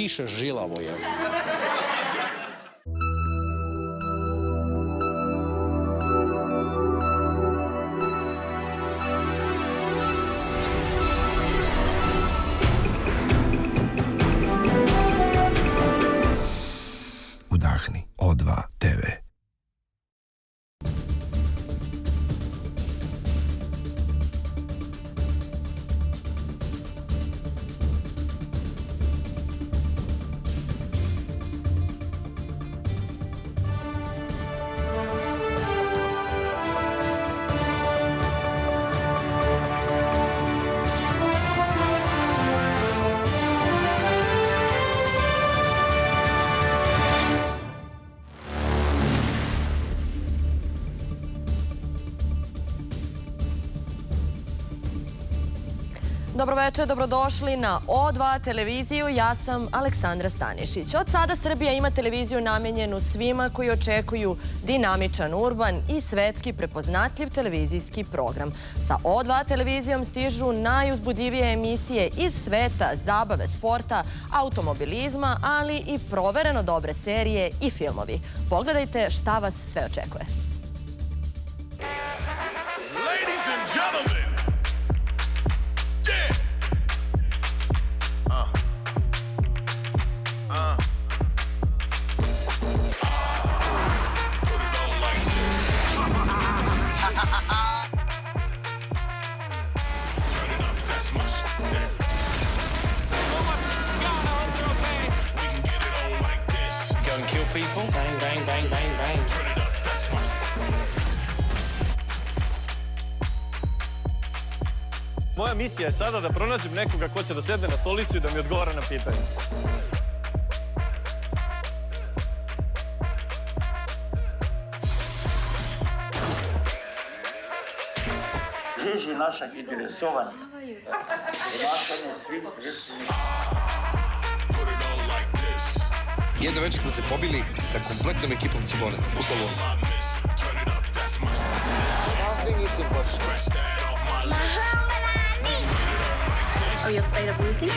diše žilavo je. Udahni O2 TV. Dobro večer, dobrodošli na O2 televiziju. Ja sam Aleksandra Stanišić. Od sada Srbija ima televiziju namenjenu svima koji očekuju dinamičan, urban i svetski prepoznatljiv televizijski program. Sa O2 televizijom stižu najuzbudljivije emisije iz sveta zabave, sporta, automobilizma, ali i provereno dobre serije i filmovi. Pogledajte šta vas sve očekuje. Ladies and gentlemen, people. Bang, bang, bang, bang, bang. Moja misija je sada da pronađem nekoga ko će da sedne na stolicu i da mi odgovara na pitanje. Bliži našeg interesovanja. Ponašanje svih društvenih. Jedno večer smo se pobili sa kompletnom ekipom Cibone u Slavonu. Are you afraid of losing?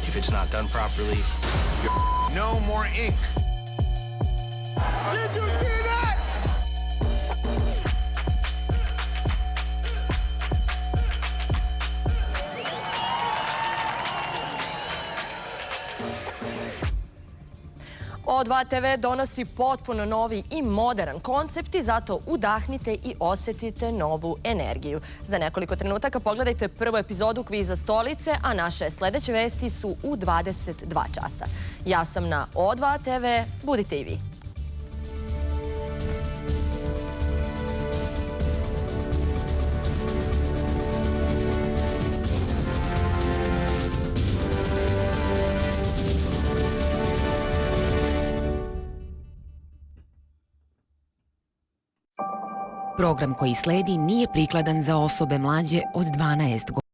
If it's not done properly, no more ink. Did you see that? O2 TV donosi potpuno novi i modern koncept i zato udahnite i osetite novu energiju. Za nekoliko trenutaka pogledajte prvu epizodu Kviza stolice, a naše sledeće vesti su u 22 časa. Ja sam na O2 TV, budite i vi. Program koji sledi nije prikladan za osobe mlađe od 12 godina.